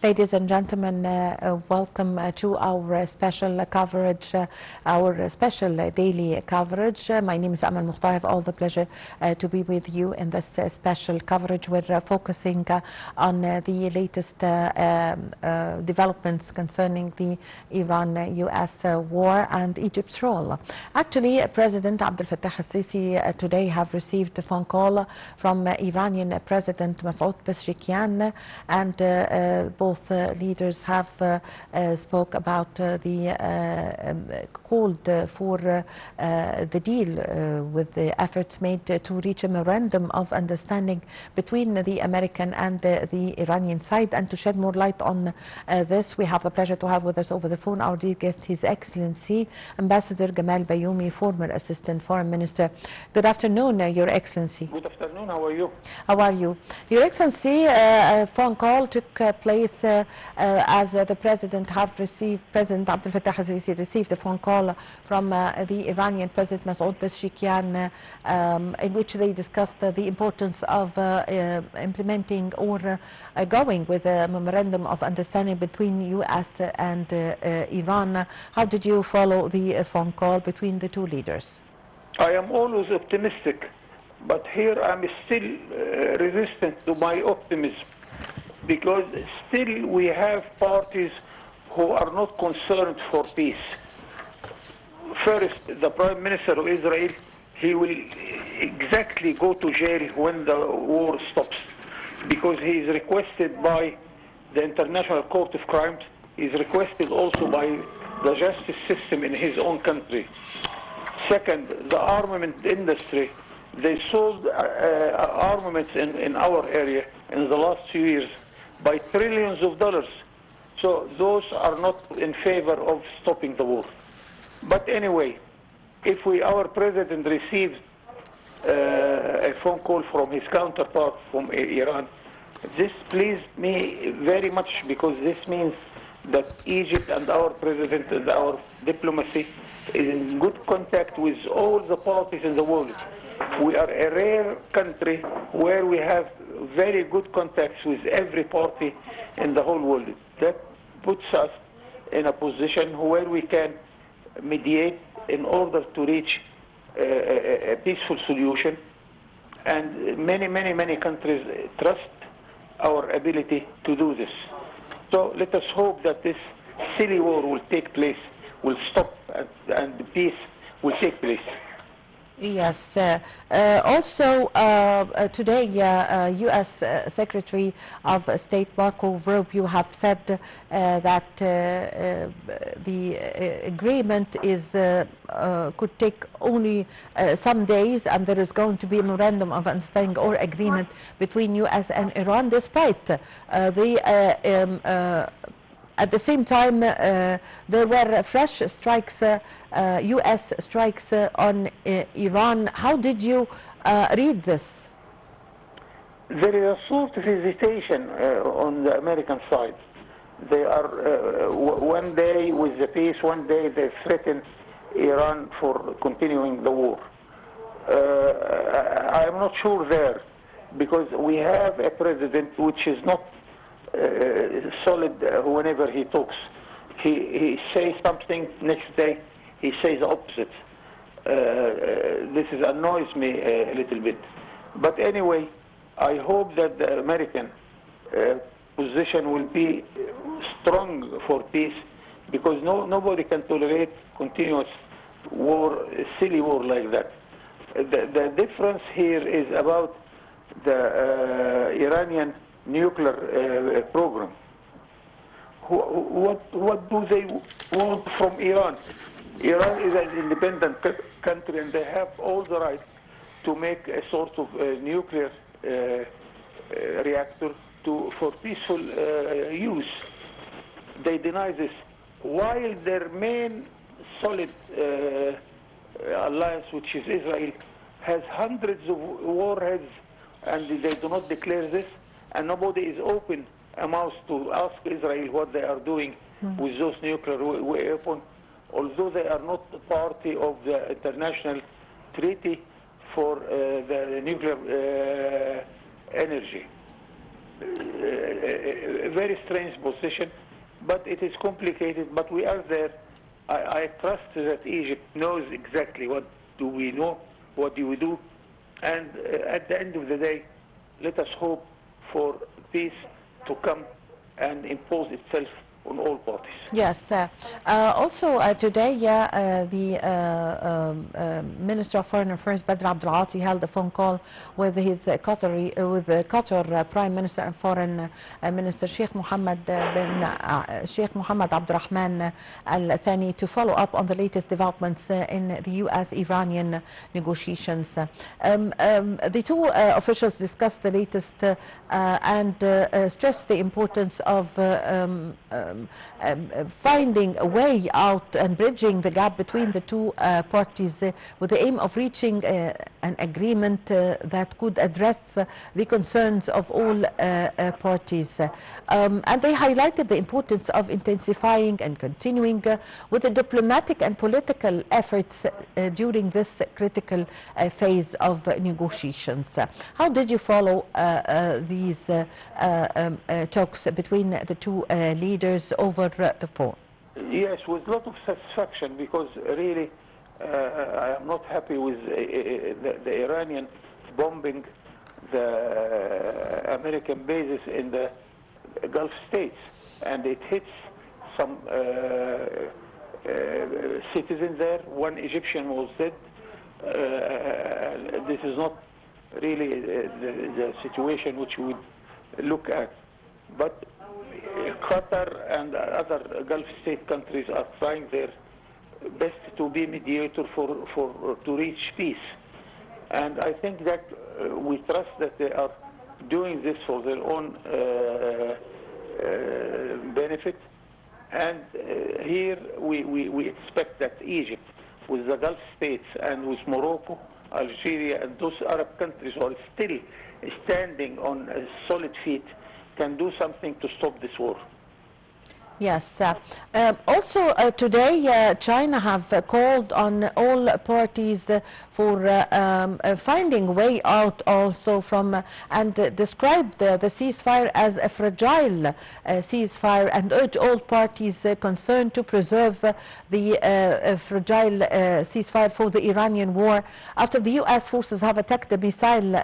Ladies and gentlemen, welcome to our special coverage, our special daily coverage. My name is Amal Mukhtar. I have all the pleasure to be with you in this special coverage. We're focusing on the latest developments concerning the Iran-US war and Egypt's role. Actually, President Abdel Fattah al-Sisi today have received a phone call from Iranian President Masoud Pezeshkian, and both leaders have spoke about called for the deal with the efforts made to reach a memorandum of understanding between the American and the Iranian side. And to shed more light on this, we have the pleasure to have with us over the phone our dear guest, His Excellency Ambassador Gamal Bayoumy, former Assistant Foreign Minister. Good afternoon, Your Excellency. Good afternoon. How are you? How are you? Your Excellency, a phone call took place as the President President Abdel Fattah al-Sisi received a phone call from the Iranian President Masoud Pezeshkian, in which they discussed the importance of implementing or going with a memorandum of understanding between U.S. and Iran. How did you follow the phone call between the two leaders? I am always optimistic, but here I'm still resistant to my optimism, because still we have parties who are not concerned for peace. First, the Prime Minister of Israel, he will exactly go to jail when the war stops, because he is requested by the International Court of Crimes, he is requested also by the justice system in his own country. Second, the armament industry, they sold armaments in our area in the last few years by trillions of dollars. So those are not in favor of stopping the war. But anyway, if our president received a phone call from his counterpart from Iran, this pleased me very much, because this means that Egypt and our president and our diplomacy is in good contact with all the parties in the world. We are a rare country where we have very good contacts with every party in the whole world. That puts us in a position where we can mediate in order to reach a peaceful solution. And many countries trust our ability to do this. So let us hope that this silly war will take place, will stop, and peace will take place. Yes. Also, today, U.S. Secretary of State Marco Rubio have said that the agreement could take only some days, and there is going to be a memorandum of understanding or agreement between U.S. and Iran, despite at the same time, there were fresh strikes, U.S. strikes on Iran. How did you read this? There is a sort of hesitation on the American side. They are one day with the peace, one day they threaten Iran for continuing the war. I am not sure there, because we have a president which is not solid whenever he talks. He says something, next day he says the opposite. This annoys me a little bit. But anyway, I hope that the American position will be strong for peace, because nobody can tolerate continuous war, silly war like that. The difference here is about the Iranian nuclear program. What do they want from Iran? Iran is an independent country, and they have all the right to make a sort of nuclear reactor for peaceful use. They deny this, while their main solid alliance, which is Israel, has hundreds of warheads, and they do not declare this. And nobody is open a mouth to ask Israel what they are doing with those nuclear weapons, although they are not party of the international treaty for the nuclear energy. a very strange position, but it is complicated, but we are there. I trust that Egypt knows exactly what do we know, what do we do, and at the end of the day, let us hope for peace to come and impose itself on all parties. Yes. Also today, the Minister of Foreign Affairs, Badr Abdulati, held a phone call with his Qatar Prime Minister and Foreign Minister Sheikh Mohammed Abdurrahman Al Thani to follow up on the latest developments in the U.S.-Iranian negotiations. The two officials discussed the latest and stressed the importance of finding a way out and bridging the gap between the two parties with the aim of reaching an agreement that could address the concerns of all parties. And they highlighted the importance of intensifying and continuing with the diplomatic and political efforts during this critical phase of negotiations. How did you follow these talks between the two leaders over the phone? Yes, with a lot of satisfaction, because really I am not happy with the Iranian bombing the American bases in the Gulf states, and it hits some citizens there. One Egyptian was dead. This is not really the situation which we would look at, but Qatar and other Gulf state countries are trying their best to be mediator to reach peace. And I think that we trust that they are doing this for their own benefit. And here we expect that Egypt, with the Gulf states and with Morocco, Algeria, and those Arab countries who are still standing on solid feet, can do something to stop this war. Yes. Also today, China have called on all parties for finding a way out also from, and described the ceasefire as a fragile ceasefire, and urge all parties concerned to preserve the fragile ceasefire for the Iranian war after the U.S. forces have attacked the missile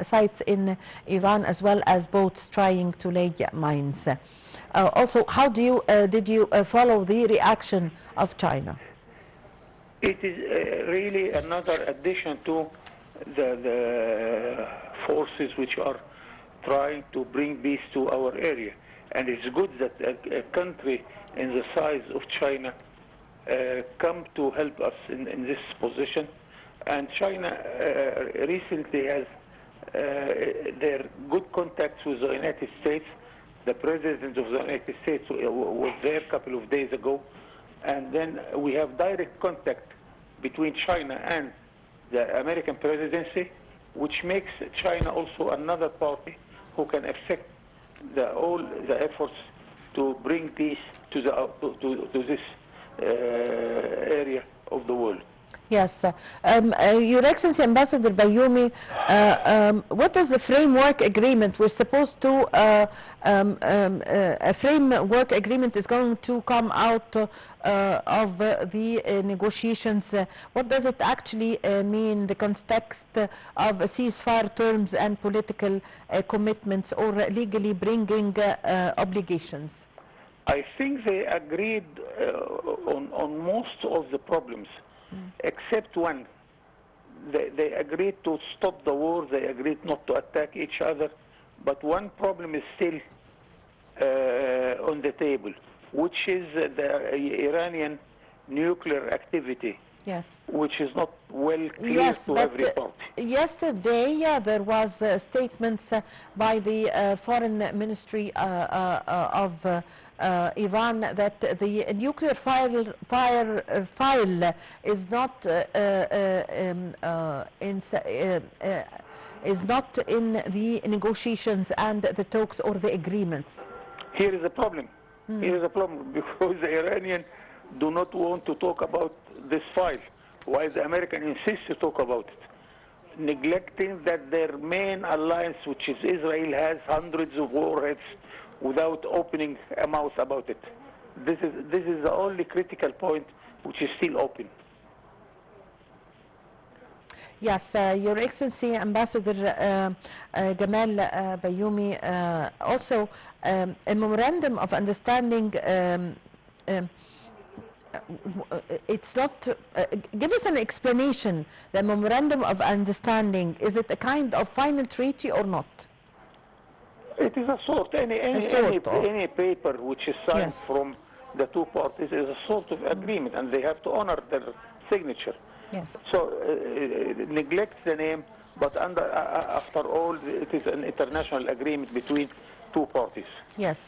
sites in Iran, as well as boats trying to lay mines. Also, how did you follow the reaction of China? It is really another addition to the forces which are trying to bring peace to our area. And it's good that a country in the size of China come to help us in this position. And China recently has their good contacts with the United States. The President of the United States was there a couple of days ago, and then we have direct contact between China and the American presidency, which makes China also another party who can affect all the efforts to bring peace to this area of the world. Yes. Your Excellency, Ambassador Bayoumy, what is the framework agreement? We're supposed to, a framework agreement is going to come out of the negotiations. What does it actually mean, the context of ceasefire terms and political commitments, or legally bringing obligations? I think they agreed on most of the problems. Except one. They agreed to stop the war, they agreed not to attack each other, but one problem is still on the table, which is the Iranian nuclear activity. Yes. Which is not well clear to every party. Yesterday there was statements by the Foreign Ministry of Iran that the nuclear file is not in the negotiations and the talks or the agreements. Here is a problem. Here is a problem, because the Iranians do not want to talk about this file, while the American insists to talk about it. neglecting that their main alliance, which is Israel, has hundreds of warheads without opening a mouth about it. This is the only critical point which is still open. Yes, Your Excellency, Ambassador Gamal Bayoumy, also a memorandum of understanding. It's not. Give us an explanation. The memorandum of understanding, is it a kind of final treaty or not? It is a sort. Any paper which is signed from the two parties is a sort of agreement, and they have to honor their signature. Yes. So neglect the name, but after all, it is an international agreement between two parties. Yes.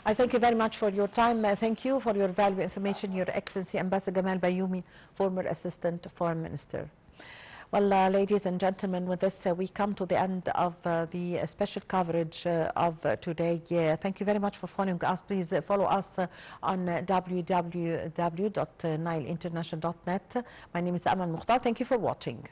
I thank you very much for your time. Thank you for your valuable information, Your Excellency Ambassador Gamal Bayoumy, former Assistant Foreign Minister. Well, ladies and gentlemen, with this we come to the end of the special coverage of today. Thank you very much for following us. Please follow us on www.nileinternational.net. My name is Amal Mukhtar. Thank you for watching.